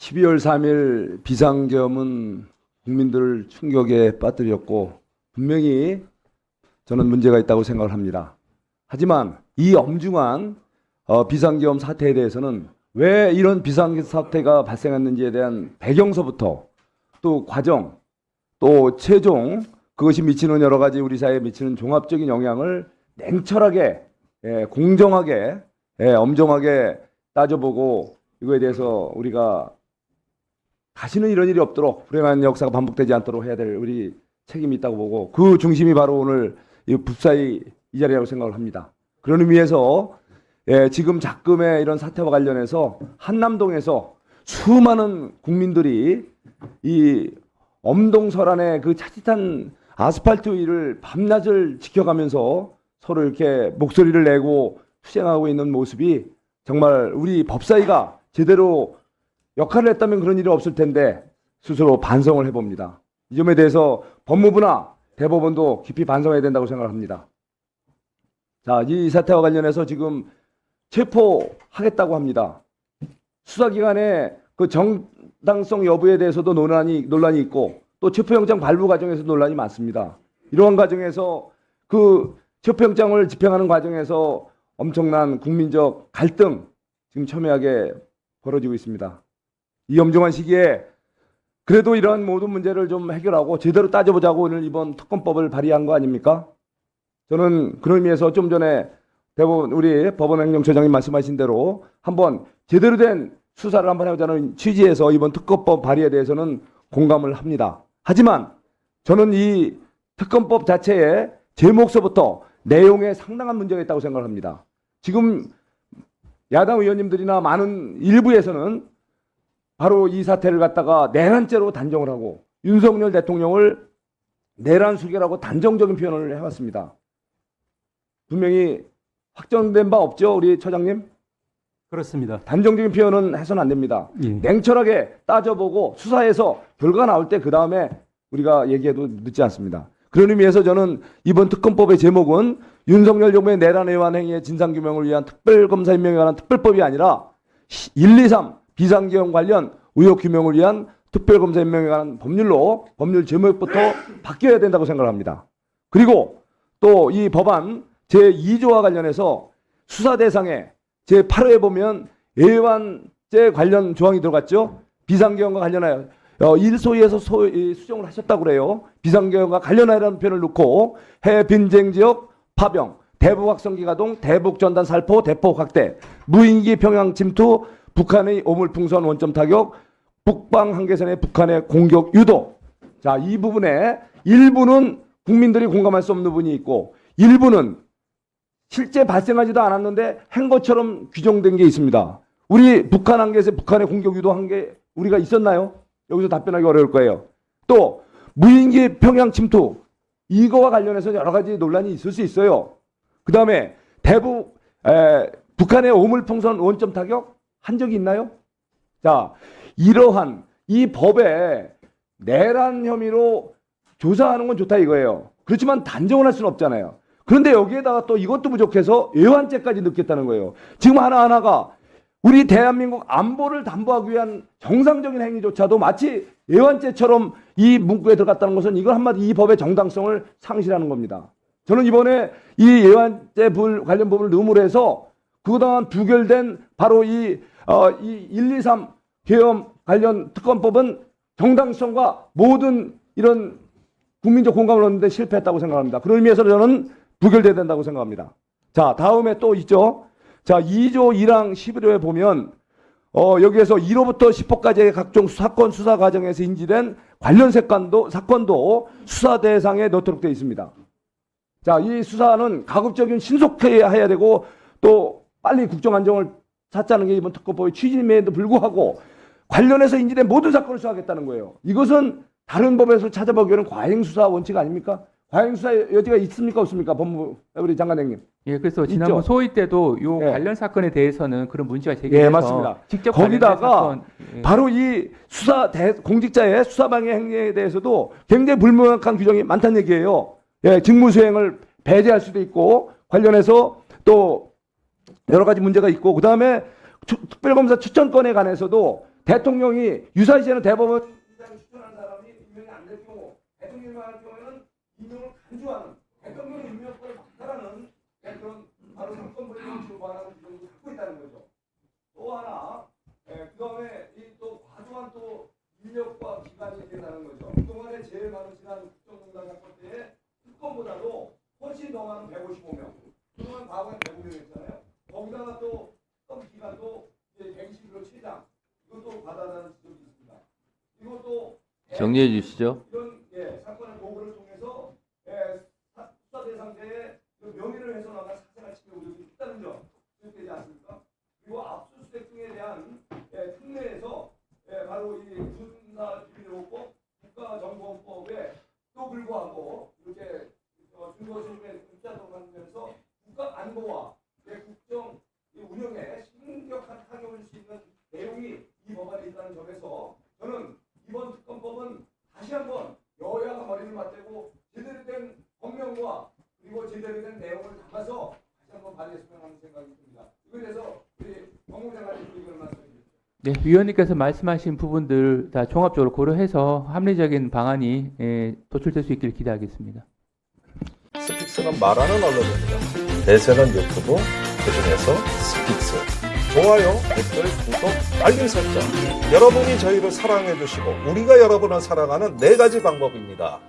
12월 3일 비상계엄은 국민들을 충격에 빠뜨렸고 분명히 저는 문제가 있다고 생각을 합니다. 하지만 이 엄중한 비상계엄 사태에 대해서는 왜 이런 비상계엄 사태가 발생했는지에 대한 배경서부터 또 과정 또 최종 그것이 미치는 여러 가지 우리 사회에 미치는 종합적인 영향을 냉철하게 공정하게 엄정하게 따져보고 이거에 대해서 우리가 다시는 이런 일이 없도록 불행한 역사가 반복되지 않도록 해야 될 우리 책임이 있다고 보고 그 중심이 바로 오늘 이 법사위 이 자리라고 생각을 합니다. 그런 의미에서 지금 작금의 이런 사태와 관련해서 한남동에서 수많은 국민들이 이 엄동설안의 그 차디찬 아스팔트 위를 밤낮을 지켜가면서 서로 이렇게 목소리를 내고 투쟁하고 있는 모습이 정말 우리 법사위가 제대로 역할을 했다면 그런 일이 없을 텐데 스스로 반성을 해봅니다. 이 점에 대해서 법무부나 대법원도 깊이 반성해야 된다고 생각합니다. 자, 이 사태와 관련해서 지금 체포하겠다고 합니다. 수사기관의 그 정당성 여부에 대해서도 논란이 있고 또 체포영장 발부 과정에서 논란이 많습니다. 이러한 과정에서 그 체포영장을 집행하는 과정에서 엄청난 국민적 갈등 지금 첨예하게 벌어지고 있습니다. 이 엄중한 시기에 그래도 이런 모든 문제를 좀 해결하고 제대로 따져보자고 오늘 이번 특검법을 발의한 거 아닙니까? 저는 그런 의미에서 좀 전에 우리 법원행정처장님 말씀하신 대로 한번 제대로 된 수사를 한번 해보자는 취지에서 이번 특검법 발의에 대해서는 공감을 합니다. 하지만 저는 이 특검법 자체의 제목서부터 내용에 상당한 문제가 있다고 생각합니다. 지금 야당 의원님들이나 많은 일부에서는 바로 이 사태를 갖다가 내란죄로 단정을 하고 윤석열 대통령을 내란 수괴라고 단정적인 표현을 해왔습니다. 분명히 확정된 바 없죠, 우리 처장님? 그렇습니다. 단정적인 표현은 해서는 안 됩니다. 예. 냉철하게 따져보고 수사해서 결과가 나올 때 그 다음에 우리가 얘기해도 늦지 않습니다. 그런 의미에서 저는 이번 특검법의 제목은 윤석열 정부의 내란 의원 행위의 진상규명을 위한 특별검사 임명에 관한 특별법이 아니라 1, 2, 3 비상계엄 관련 의혹 규명을 위한 특별검사 임명에 관한 법률 제목부터 바뀌어야 된다고 생각합니다. 그리고 또 이 법안 제2조와 관련해서 수사 대상에 제8호에 보면 예완죄 관련 조항이 들어갔죠. 비상계엄과 관련하여 일소위에서 수정을 하셨다고 그래요. 비상계엄과 관련하여라는 표현을 넣고 해외 빈쟁 지역 파병, 대북 확성기 가동, 대북 전단 살포, 대폭 확대, 무인기 평양 침투, 북한의 오물풍선 원점 타격, 북방 한계선의 북한의 공격 유도. 자, 이 부분에 일부는 국민들이 공감할 수 없는 부분이 있고 일부는 실제 발생하지도 않았는데 한 것처럼 규정된 게 있습니다. 우리 북한 한계에서 북한의 공격 유도한 게 우리가 있었나요? 여기서 답변하기 어려울 거예요. 또 무인기 평양 침투 이거와 관련해서 여러 가지 논란이 있을 수 있어요. 그 다음에 북한의 오물풍선 원점 타격 한 적이 있나요? 자, 이러한 이 법에 내란 혐의로 조사하는 건 좋다 이거예요. 그렇지만 단정을 할 수는 없잖아요. 그런데 여기에다가 또 이것도 부족해서 애완죄까지 넣겠다는 거예요. 지금 하나하나가 우리 대한민국 안보를 담보하기 위한 정상적인 행위조차도 마치 애완죄처럼 이 문구에 들어갔다는 것은 이걸 한마디 이 법의 정당성을 상실하는 겁니다. 저는 이번에 이 애완죄 관련 법을 넣음으로 해서 그동안 부결된 바로 이 1, 2, 3 계엄 관련 특검법은 정당성과 모든 이런 국민적 공감을 얻는데 실패했다고 생각합니다. 그런 의미에서 저는 부결돼야 된다고 생각합니다. 자, 다음에 또 있죠. 자, 2조 1항 11호에 보면 여기에서 1호부터 10호까지의 각종 사건 수사 과정에서 인지된 관련 사건도 수사 대상에 넣도록 되어 있습니다. 자, 이 수사는 가급적인 신속해야 되고 또 빨리 국정 안정을 찾자는 게 이번 특검법의 취지임에도 불구하고 관련해서 인지된 모든 사건을 수사하겠다는 거예요. 이것은 다른 법에서 찾아보기에는 과잉수사 원칙 아닙니까? 과잉수사 여지가 있습니까 없습니까? 법무부 우리 장관장님. 예, 그래서 지난번 소위 때도 요 관련 사건에 대해서는 그런 문제가 제기돼서 맞습니다. 직접 거기다가 바로 이 공직자의 수사방해 행위에 대해서도 굉장히 불명확한 규정이 많다는 얘기예요. 직무수행을 배제할 수도 있고 관련해서 또 여러 가지 문제가 있고 그다음에 특별검사 추천권에 관해서도 대통령이 유사시에는 대법원 추천한 사람이 임명이 안 될 경우, 대통령이 할 경우에는 임명을 간주하는 대통령 임명권을 박탈하는 그런 바로 상권부의 정치로 관하는 기준을 갖고 있다는 거죠. 또 하나, 그다음에 이 또 과도한 또 인력과 기간이 된다는 거죠. 그동안에 제일 많은 지난 국정농단 사건 때에 특검보다도 훨씬 더 많은 155명. 그동안 과거에 105명이었잖아요. 거기다가 또 특검 기간도 이제 120일 최장. 이것도 받아다는 지적이 있습니다. 이것도 정리해 주시죠. 이런 사건의 보고를 통해서 수사 대상자의 명예를 훼손하거나 사생활 침해 우려가 있다는 점 지적되지 않습니까? 그리고 압수수색 등에 대한 특례에서 바로 이 군사 비밀보호법, 국가정보원법에 또 불구하고 이렇게 증거실명에 입자도 하면서 국가 안보와 국정 운영에 심각한 타격을 줄 수 있는 내용이 이 법안에 있다는 점에서 저는 이번 특검법은 다시 한번 여야가 머리를 맞대고 제대로 된 법령과 그리고 제대로 된 내용을 담아서 다시 한번 발의했으면 하는 생각이 듭니다. 이거에 대해서 우리 법무장관님 의견을 말씀드립니다. 네, 위원님께서 말씀하신 부분들 다 종합적으로 고려해서 합리적인 방안이 도출될 수 있길 기대하겠습니다. 스픽스는 말하는 언론입니다. 대세는 유튜브, 그중에서 스픽스. 좋아요, 댓글, 구독, 알림 설정. 여러분이 저희를 사랑해 주시고 우리가 여러분을 사랑하는 4가지 방법입니다.